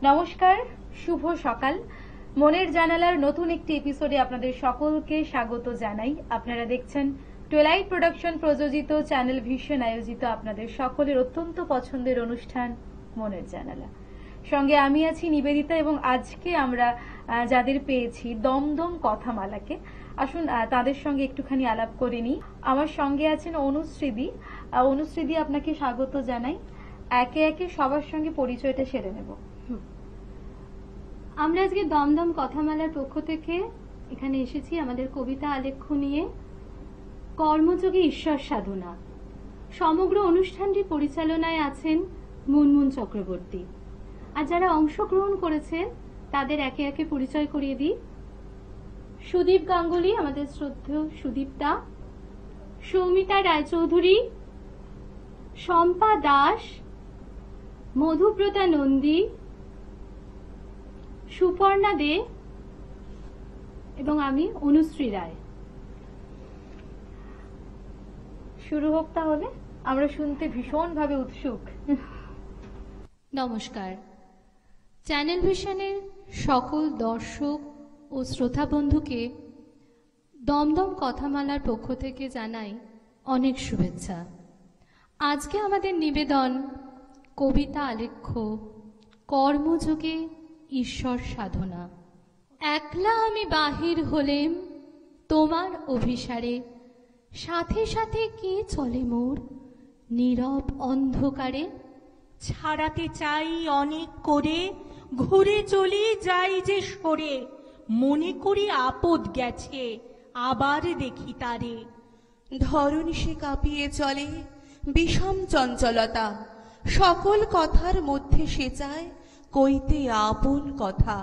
নমস্কার, শুভ সকাল। মনের জানালার নতুন একটি এপিসোডে আপনাদের সকলকে স্বাগত জানাই। আপনারা দেখছেন টুয়েলাইট প্রোডাকশন প্রযোজিত চ্যানেল ভিশন আয়োজিত আপনাদের সকলের অত্যন্ত পছন্দের অনুষ্ঠান মনের জানালা। সঙ্গে আমি আছি নিবেদিতা, এবং আজকে আমরা যাদের পেয়েছি দমদম কথামালাকে, আসুন তাদের সঙ্গে একটুখানি আলাপ করে নিই। আমার সঙ্গে আছেন অনুশ্রীদি। অনুশ্রীদি, আপনাকে স্বাগত জানাই। একে একে সবার সঙ্গে পরিচয়টা সেরে নেব। আমরা আজকে দমদম কথামালার পক্ষ থেকে এখানে এসেছি আমাদের কবিতা আলেখ্য নিয়ে, কর্মযোগে ঈশ্বর সাধনা। সমগ্র অনুষ্ঠানটি পরিচালনায় আছেন মুনমুন চক্রবর্তী। আর যারা অংশগ্রহণ করেছেন তাদের একে একে পরিচয় করিয়ে দিই। সুদীপ গাঙ্গুলি, আমাদের শ্রদ্ধেয় সুদীপদা, সৌমিতা রায়চৌধুরী, শম্পা দাস, মধুব্রতা নন্দী, সুপর্ণা দে এবং আমি অনুশ্রী রায়। শুরু হোক তাহলে, আমরা শুনতে ভীষণভাবে উৎসুক। নমস্কার। চ্যানেল ভিশনের সকল দর্শক ও শ্রোতা বন্ধুকে দমদম কথামালার পক্ষ থেকে জানাই অনেক শুভেচ্ছা। আজকে আমাদের নিবেদন কবিতা আলেখ্য, কর্মযোগে ঈশ্বর সাধনা। একলা আমি বাহির হলেম তোমার অভিসারে, সাথে সাথে কে চলে মোর নীরব অন্ধকারে। ছাড়াতে চাই অনেক করে, ঘুরে চলি যাই যে সরে, মনে করি আপদ গেছে আবার দেখি তারে। ধরণী সে কাঁপিয়ে চলে বিষম চঞ্চলতা, সকল কথার মধ্যে সে চায় কইতে আপন কথা।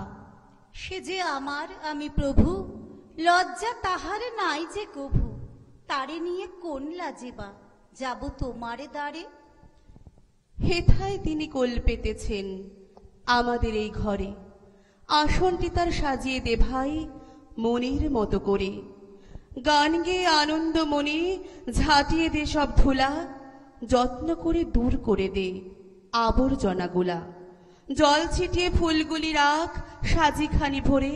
সে যে আমার আমি প্রভু, লজ্জা তাহার নাই যে কভু, তারে নিয়ে কোন লাজেবা যাব তোমারে দ্বারে। হেথায় তিনি কোল পেতেছেন আমাদের এই ঘরে, আসনটি তার সাজিয়ে দে ভাই মনের মতো করে। গান গেয়ে আনন্দ মনে ঝাঁটিয়ে দে সব ধুলা, যত্ন করে দূর করে দে আবর্জনাগুলা। জল ছিটিয়ে ফুলগুলি রাখ সাজিখানি ভরে,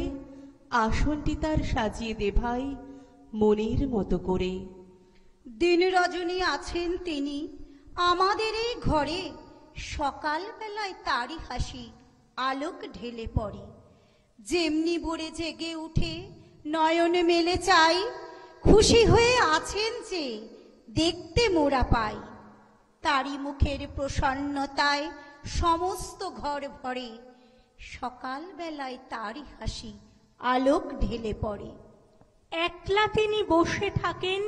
আসনটি তার সাজিয়ে দে ভাই মনের মতো করে। দিন রজনী আছেন তিনি আমাদের এই ঘরে, সকাল বেলায় তারই হাসি আলোক ঢেলে পড়ে। যেমনি ভোরে জেগে উঠে নয়নে মেলে চাই, খুশি হয়ে আছেন যে দেখতে মোরা পাই। তারই মুখের প্রসন্নতায় সমস্ত ঘর ভরে, সকাল বেলায় তারই হাসি আলোক ঢেলে পড়ে। একলা তিনি বসে থাকেন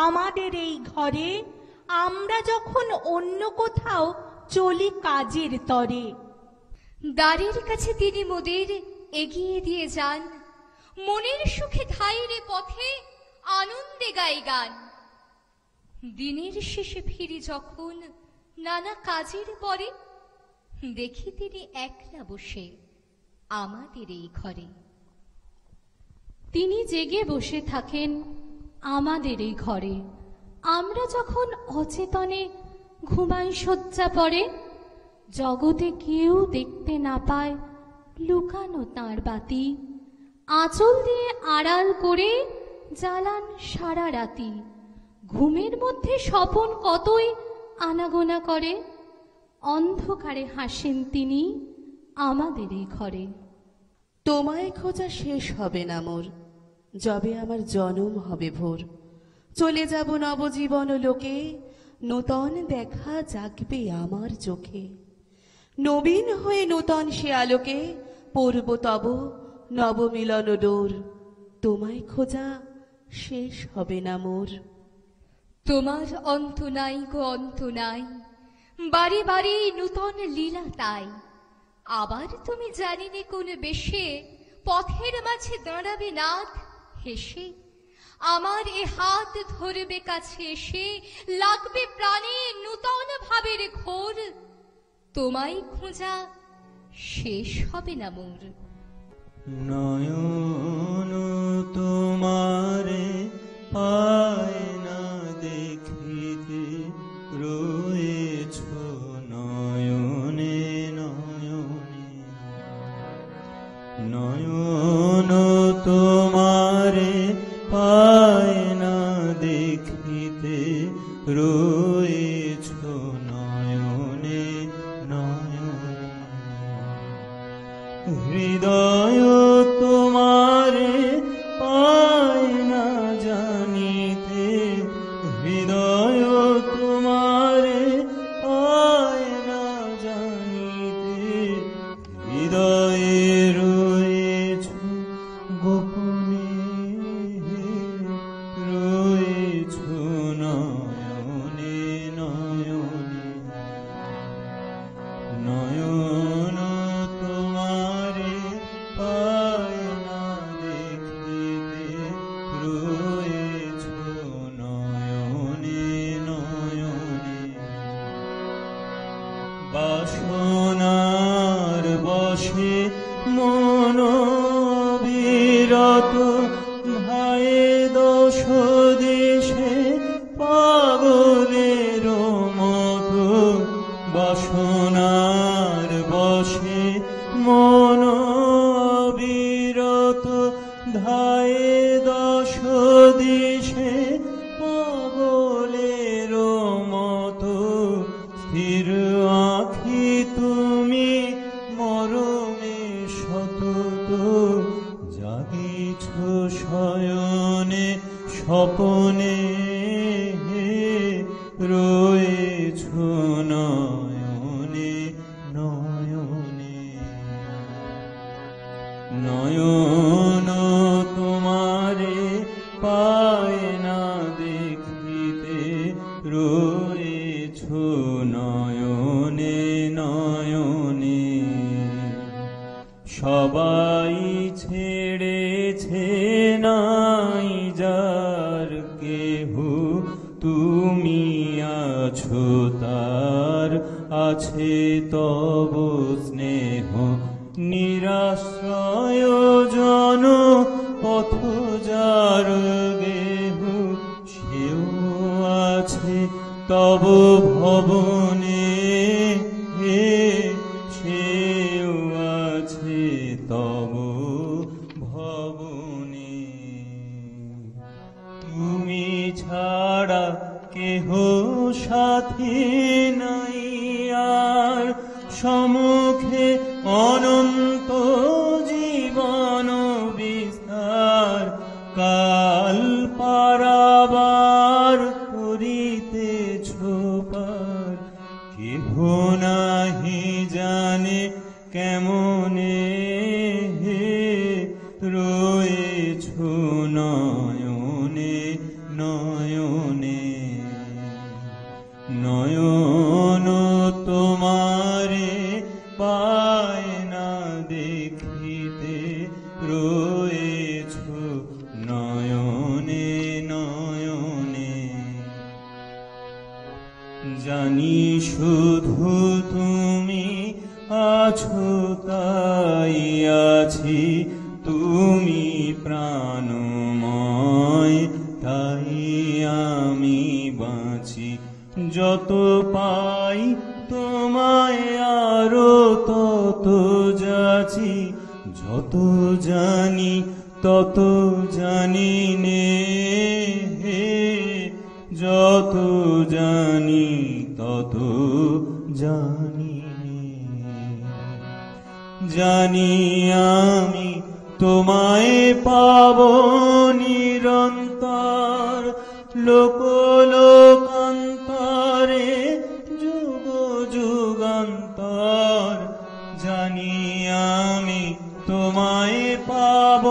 আমাদের এই ঘরে, আমরা যখন অন্য কোথাও চলি কাজের তরে। দ্বারের কাছে তিনি মোদের এগিয়ে দিয়ে যান, মনের সুখে ধাইরে পথে আনন্দে গাই গান। দিনের শেষে ফিরি যখন নানা কাজের পরে, দেখি তিনি একলা বসে আমাদের এই ঘরে। তিনি জেগে বসে থাকেন আমাদের এই ঘরে, আমরা যখন অচেতনে ঘুমাই শয্যা পড়ে। জগতে কেউ দেখতে না পায় লুকানো তাঁর বাতি, আঁচল দিয়ে আড়াল করে জ্বালান সারা রাতি। ঘুমের মধ্যে স্বপন কতই আনাগোনা করে, অন্ধকারে হাসেন তিনি আমাদের এই ঘরে। তোমায় খোঁজা শেষ হবে না মোর, যবে আমার জনম হবে ভোর। চলে যাব নবজীবন লোকে, নূতন দেখা জাগবে আমার চোখে। নবীন হয়ে নূতন সে আলোকে পড়ব তব নবমিলন ডোর। তোমায় খোঁজা শেষ হবে না মোর। তোমার অন্ত নাই গো অন্ত নাই, বারে বারে নূতন লীলা তাই। আবার তুমি জানিনি কোন বেশে পথের মাঝে দাঁড়াবে নাথ হেসে। আমার এ হাত ধরবে কাছে এসে, লাগবে প্রাণে নূতন ভাবের ঘোর। তোমায় খোঁজা শেষ হবে না মোর। নয়ন তোমারে পায় না দেখিতে, রয়েছ নয়নে নয়নে। দেখিতে রয়েছ নয়নে নয়নে। হৃদয় তোমারে পায় না জানিতে, হৃদয় তোমারে পায় না জানিতে, হৃদয়ে রয়েছ গোপনে, রয়েছ নয়নে নয়নে। নয়ন তোমারে পায় না দেখিতে, রয়েছ নয়নে নয়নে। বাসনার বশে মন বিরত ভায়ে দশ দেশে পাগলের মতো, বাসনার বশে মন বিরত ধায়ে দশ দেশে পাগলের মতো। স্থির আঁখি তুমি মরমে সতত, জাগিছ শয়নে স্বপনে, রয়েছ নয়নে নয়নে। নয়ন তোমারে পায় না দেখিতে, রয়েছ নয়নে নয়নে। সবাই ছেড়েছে নাই যার কেহ, তুমি আছো তার আছে তব স্নেহ। নিরাশ্রয় জন পথ যার গেহ, সেও আছে তব ভবনে, সেও আছে তব ভবনে। তুমি ছাড়া কেহ সাথী নাই আর, সম্মুখে অনন্ত জীবন বিস্তার। কাল পারাবার করিতেছ পার, কেহ নাহি জানে কেমনে, রয়েছ নয়নে নয়নে। নয়ন তোমারে পায় না দেখিতে, রয়েছ নয়নে নয়নে। জানি শুধু তুমি আছো তাই আছি, তুমি প্রাণময় তাই আমি বাঁচি। যত পাই তোমায় আরো তত যাচি, যত জানি তত জানি নে, যত জানি তত জানি নে। জানি আমি তোমায় পাব নিরন্তর, লোক লোকান্তরে যুগ যুগান্তর। জানি আমি তোমায় পাব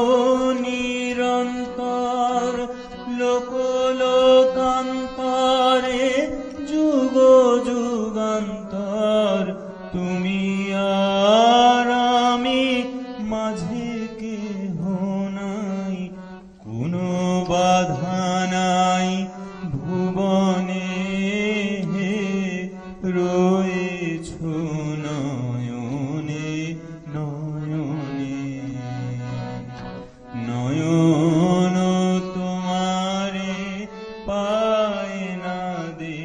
নিরন্তর, লোক লোকান্তরে যুগ যুগান্তর। তুমি আর আমি মাঝে কেহ নাই, কোনো বাধা নাই ভুবনে, রয়েছ নয়নে নয়নে। নয়ন তোমারে পায় না দে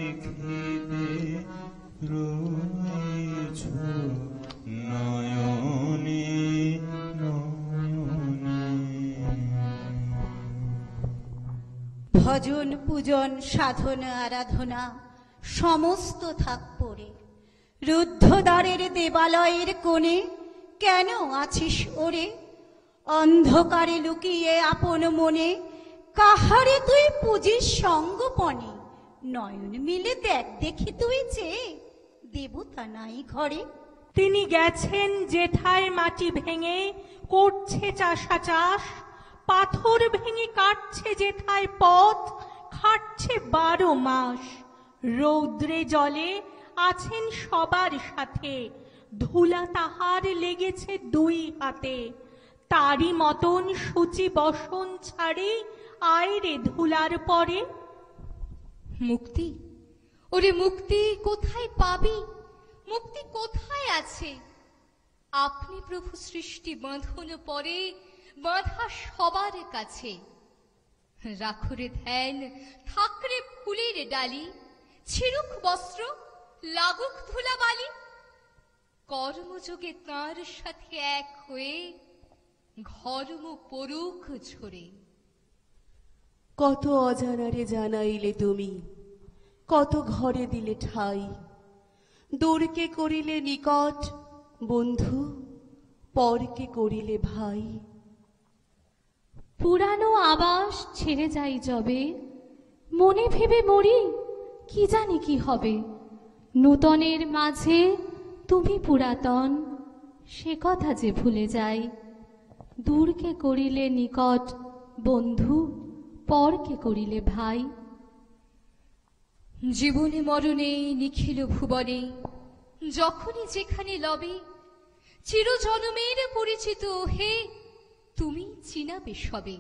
ভজন পূজন সাধনা আরাধনা সমস্ত থাক পড়ে। রুদ্ধদ্বারের দেবালয়ের কোণে কেন আছিস ওরে? অন্ধকারে লুকিয়ে আপন মনে কাহারে তুই পুজিস সঙ্গপনে। নয়ন মিলে দেখ দেখি তুই চেয়ে, দেবতা নাই ঘরে। তিনি গেছেন যেথায় মাটি ভেঙে করছে চাষা চাষ, পাথর ভেঙে কাটছে যেথায় পথ খাটছে 12 মাস। রৌদ্রে জলে আছেন সবার সাথে, ধুলা তাহার লেগেছে 2 হাতে। তারই মতন সূচি বসন ছাড়ে আয় রে ধুলার পরে। মুক্তি, ওরে মুক্তি কোথায় পাবি? মুক্তি কোথায় আছে? আপনি প্রভু সৃষ্টি বাঁধন পরে বাঁধা সবার কাছে। রাখরে ধ্যান থাকরে ফুলের ডালি, ছিড়ুক বস্ত্র লাগুক ধুলাবালি। কর্মযোগে তাঁর সাথে এক হয়ে ঘর্ম পরুক ঝরে। কত অজানারে জানাইলে তুমি, কত ঘরে দিলে ঠাই। দূরকে করিলে নিকট বন্ধু, পরকে করিলে ভাই। পুরানো আবাস ছেড়ে যাই যবে, মনে ভেবে মরি কি জানি কি হবে। নূতনের মাঝে তুমি পুরাতন, সে কথা যে ভুলে যাই। দূরকে করিলে নিকট বন্ধু, পরকে করিলে ভাই। জীবনে মরণে নিখিল ভুবনে যখনই যেখানে লবে, চিরজনমের পরিচিত হে তুমি চিনাবে সবে।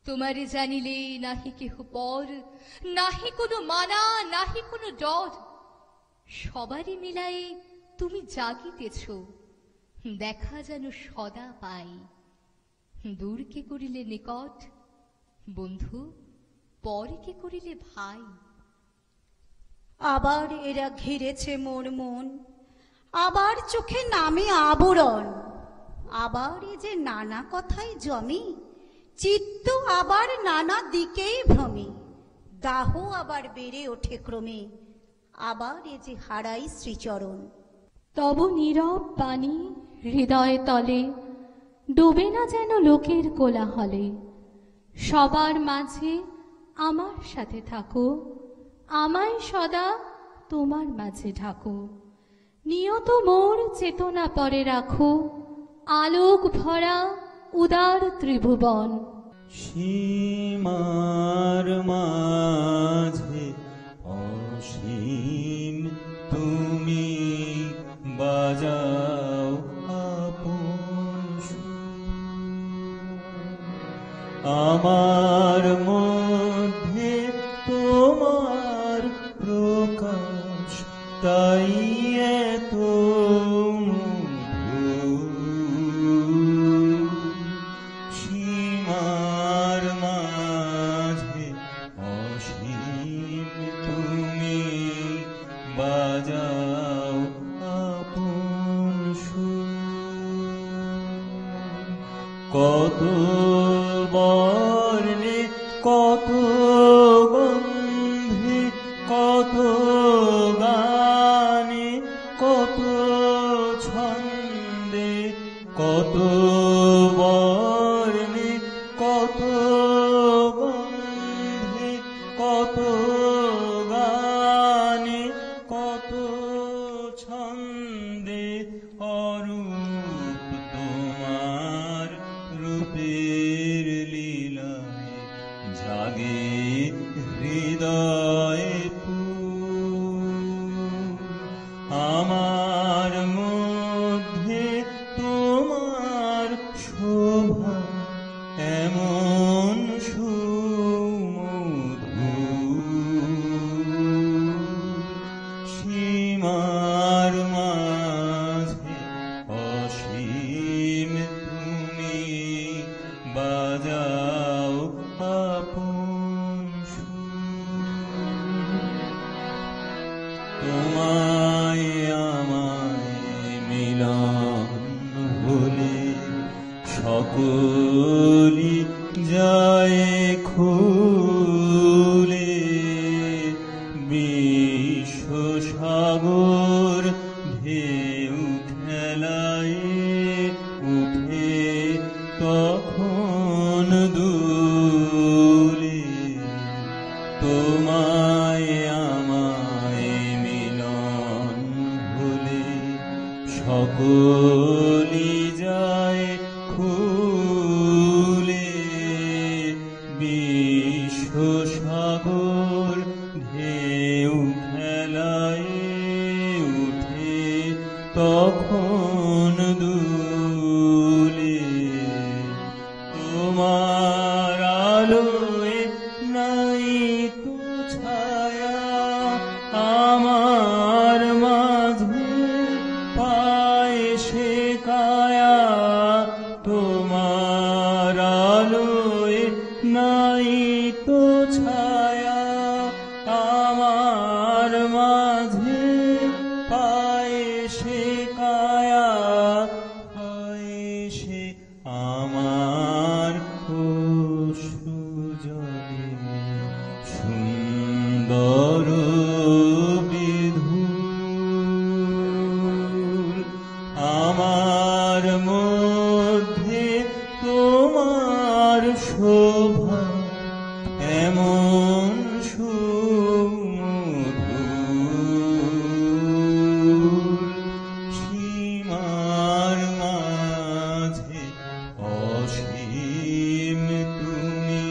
তোমারে জানিলে নাহি কেহ পর, নাহি কোনো মানা নাহি কোনো ডর। সবারই মিলাই তুমি জাগিতেছ, দেখা যেন সদা পাই। দূরকে করিলে নিকট বন্ধু, পরকে করিলে ভাই। আবার এরা ঘিরেছে মোর মন, আবার চোখে নামে আবরণ। আবার এ যে নানা কথাই জমি, চিত্ত আবার নানা দিকেই ভ্রমে। দাহ আবার বেড়ে ওঠে ক্রমে, আবার এ যে হারাই শ্রীচরণ। তব নীরব বাণী হৃদয় তলে, ডোবে না যেন লোকের কোলাহলে। সবার মাঝে আমার সাথে থাকো, আমায় সদা তোমার মাঝে ঢাকো। নিয়ত মোর চেতনা পরে রাখো, আলোক ভরা উদার ত্রিভুবন। সীমার মাঝে অসীম তুমি বাজাও আপন সুর। আমার মধ্যে তোমার প্রকাশ, তাই এত মধুর। সীমার মাঝে অসীম তুমি বাজাও আপন সুর। কত বর্ণে কত গন্ধে কত গানে কত ছন্দে, কত বর্ণে কত গন্ধে কত গানে কত ছন্দে। অরূপ তোমার রূপের লীলায় জাগে হৃদয়ে ফুল। আমার মধ্যে তোমার শোভা এমন সুমধুর। সীমার মাঝে অসীম তুমি বাজাও আপন সুর। তোমায় আমায় মিলন হলে সকলি যায় খুব যায় আমায় মিলন ভুলে, সকলি যায় খুলে, বিশ্বসাগর ঢেউ খেলায় উঠে তখন দুলে। তোমার আলোয় নাই তো ছায়া, আমার মাঝে পায় সে কায়া। তোমার আলোয় নাই তো ছায়া, আমার মাঝে পায় সে কায়া। হয় সে আমার সুজলে সুন্দর বিধুর, আমার মধ্যে তোমার শোভা এমন সুমধুর। সীমার মাঝে অসীম তুমি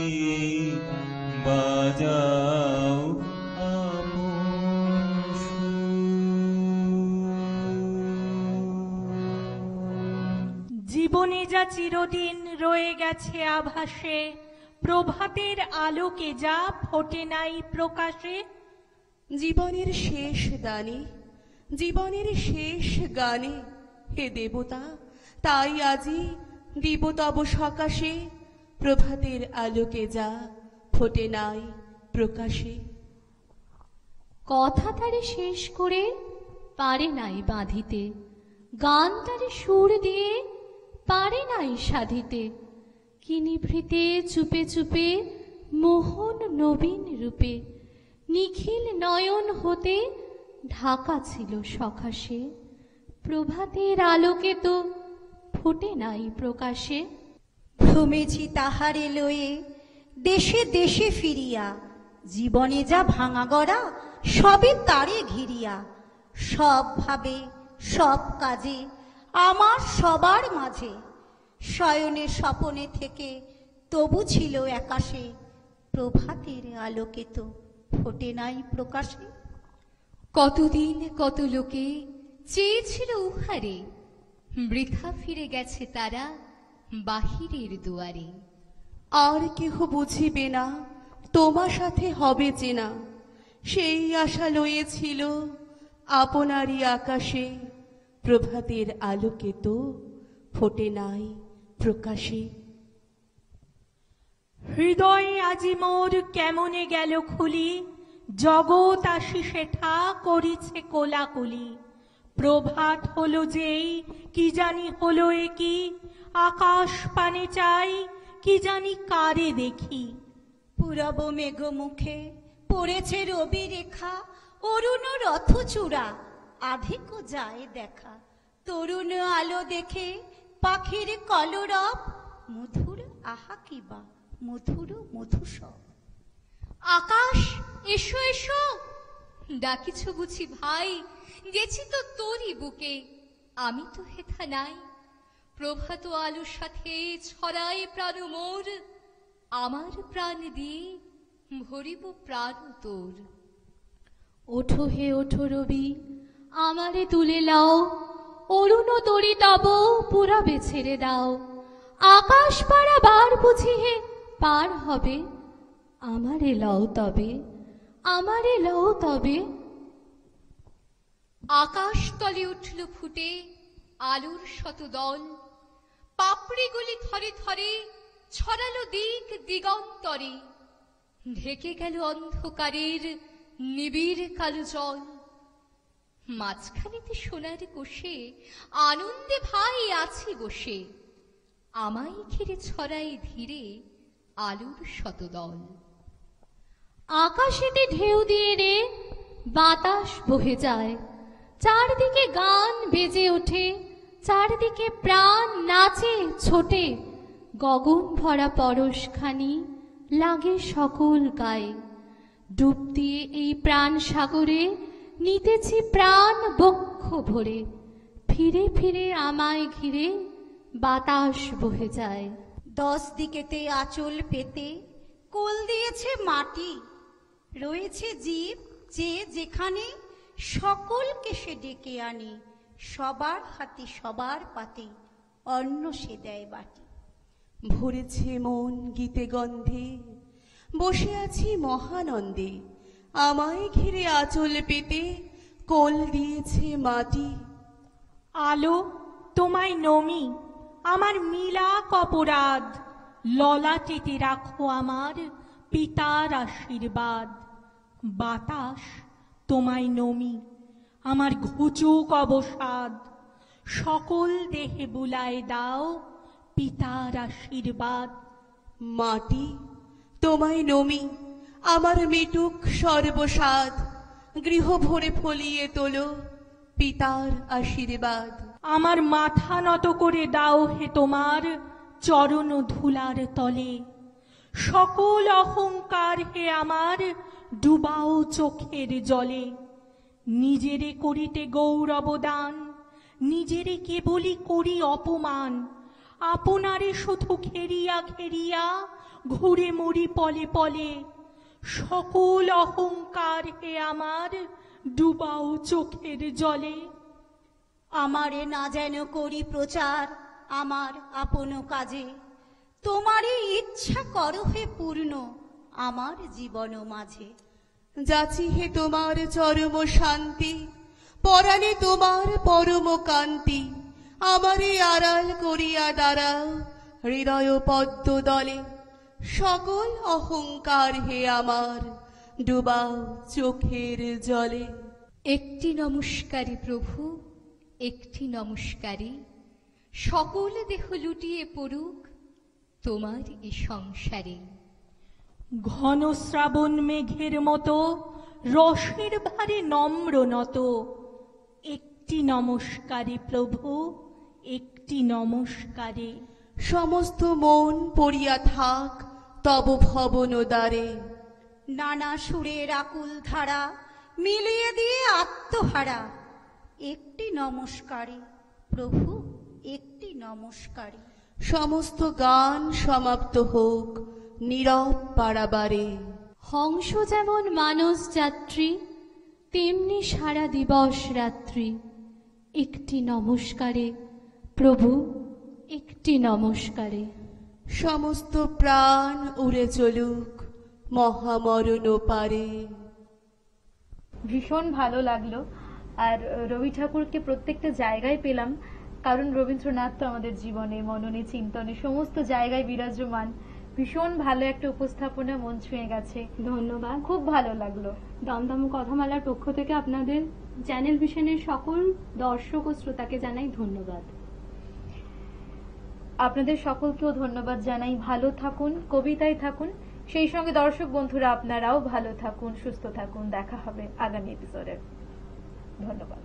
বাজাও আপন সুর। জীবনে যা চিরদিন রয়ে গেছে আভাসে, প্রভাতের আলোকে যা ফোটে নাই প্রকাশে। জীবনের শেষ দানে, জীবনের শেষ গানে, হে দেবতা তাই আজি দিব তব সকাশে, প্রভাতের আলোকে যা ফোটে নাই প্রকাশে। কথা তারে শেষ করে পারে নাই বাঁধিতে, গান তারে সুর দিয়ে পারে নাই সাধিতে। কি নিভৃতে চুপে চুপে মোহন নবীন রূপে, নিখিল নয়ন হতে ঢাকা ছিল সখাসে, প্রভাতের আলোকে তো ফোটে নাই প্রকাশে। ভ্রমেছি তাহারে লয়ে দেশে দেশে ফিরিয়া, জীবনে যা ভাঙা গড়া সবে তারে ঘিরিয়া। সব ভাবে সব কাজে আমার সবার মাঝে, শয়নে স্বপনে থেকে তবু ছিল একাশে, প্রভাতের আলোকে তো ফোটে নাই প্রকাশে। কতদিন কত লোকে চেয়েছিল উহারে, বৃথা ফিরে গেছে তারা বাহিরের দুয়ারে। আর কেহ বুঝিবে না তোমার সাথে হবে চেনা, সেই আশা লয়েছিল আপনারই আকাশে, প্রভাতের আলোকে তো ফোটে নাই প্রকাশে। হৃদয় আজি মোর কেমনে গেল খুলি, জগৎ আসি সেঠা করিছে কোলাকুলি। প্রভাত হলো যেই কি জানি হলো এ কি, আকাশ পানে চাই কি জানি কারে দেখি। পুরব মেঘ মুখে পড়েছে রবি রেখা, অরুণ রথ চূড়া আধিক যায় দেখা। তরুণ আলো দেখে পাখির কলরব, মধুর আহা কিবা মধুর মধুসব। আকাশ এসো এসো, ডাকিছ বুঝি ভাই, গেছি তো তোরই বুকে, আমি তো হেথা নাই। প্রভাত আলোর সাথে ছড়ায় প্রাণ মোর, আমার প্রাণ দিয়ে ভরিব প্রাণ তোর। ওঠো হে ওঠো রবি, আমারে তুলে লাও, অরুণ তরি তব পুরাবে ছেড়ে দাও। আকাশ পারাবার বুঝি হে পার হবে, আমারে লও তবে, আমারে লও তবে। আকাশ তলে উঠল ফুটে আলোর শতদল, পাপড়িগুলি থরে থরে ছড়ালো দিক দিগন্তরে। ঢেকে গেল অন্ধকারের নিবিড় কালো জল, মাঝখানেতে সোনার কোষে আনন্দে ভাই আছি বসে। আমায় ঘিরে ছড়াই ধীরে আলোর শতদল। আকাশেতে ঢেউ দিয়ে রে বাতাস বহে যায়, চারদিকে গান বেজে ওঠে, চারদিকে প্রাণ নাচে ছোটে। গগন ভরা পরশখানি লাগে সকল গায়ে, ডুব দিয়ে এই প্রাণ সাগরে নিতেছি প্রাণ বক্ষ ভরে, ফিরে ফিরে আমায় ঘিরে বাতাস বহে যায়। 10 দিকেতে আঁচল পেতে কোল দিয়েছে মাটি, রয়েছে জীব যে যেখানে সকলকে সে ডেকে আনে, সবার হাতে সবার পাতে অন্ন সে দেয় বাটি। ভরেছে মন গীতে গন্ধে, বসে আছি মহানন্দে, আমায় ঘিরে আঁচল পেতে কোল দিয়েছে মাটি। আলো তোমায় নমি, আমার মিলাক অপরাধ, ললাটেতে রাখো আমার পিতার আশীর্বাদ। বাতাস তোমায় নমি, আমার ঘুচুক অবসাদ, সকল দেহে বুলায় দাও পিতার আশীর্বাদ। মাটি তোমায় নমি, আমার মিটুক সর্বসাদ, গৃহ ভরে ফলিয়ে তোলো পিতার আশীর্বাদ। আমার মাথা নত করে দাও হে তোমার চরণ ধুলার তলে, সকল অহংকার হে আমার ডুবাও চোখের জলে। নিজেরে করিতে গৌরব দান, নিজেরে কেবলই করি অপমান, আপনারে শুধু ঘেরিয়া ঘেরিয়া ঘুরে মরি পলে পলে। সকল অহংকার হে আমার ডুবাও চোখের জলে। আমারে না যেন করি প্রচার আমার আপন কাজে, তোমারই ইচ্ছা করো হে পূর্ণ আমার জীবন মাঝে। যাচি হে তোমার চরম শান্তি, পরাণে তোমার পরম কান্তি, আমারে আড়াল করিয়া দাঁড়াও হৃদয় পদ্ম দলে। সকল অহংকার হে আমার ডুবাও চোখের জলে। একটি নমস্কারী প্রভু, একটি নমস্কারী, সকল দেহ লুটিয়ে পড়ুক তোমার এ সংসারে। ঘন শ্রাবণ মেঘের মতো রসের ভারে নম্র নত, একটি নমস্কারে প্রভু, একটি নমস্কারে। সমস্ত মন পড়িয়া থাক তব ভবন দ্বারে, নানা সুরের আকুল ধারা মিলিয়ে দিয়ে আত্মহারা, একটি নমস্কারে প্রভু, একটি নমস্কারে। সমস্ত গান সমাপ্ত হোক নীরব পারাবারে। হংস যেমন মানস যাত্রী, তেমনি সারা দিবস রাত্রি, একটি নমস্কারে প্রভু, একটি নমস্কারে। সমস্ত প্রাণ উড়ে চলুক মহামরণ পারে। ভীষণ ভালো লাগলো। আর রবি ঠাকুরকে প্রত্যেকটা জায়গায় পেলাম, কারণ রবীন্দ্রনাথ তো আমাদের জীবনে মননে চিন্তনে সমস্ত জায়গায় বিরাজমান। ভীষণ ভালো একটা উপস্থাপনা, মন ছুঁয়ে গেছে। ধন্যবাদ। খুব ভালো লাগলো। দমদম কথামালার পক্ষ থেকে আপনাদের চ্যানেল ভিশনের সকল দর্শক ও শ্রোতাকে জানাই ধন্যবাদ। আপনাদের সকলকেও ধন্যবাদ জানাই। ভালো থাকুন, কবিতায় থাকুন, সেই সঙ্গে দর্শক বন্ধুরা আপনারাও ভালো থাকুন, সুস্থ থাকুন। দেখা হবে আগামী এপিসোডে। ধন্যবাদ।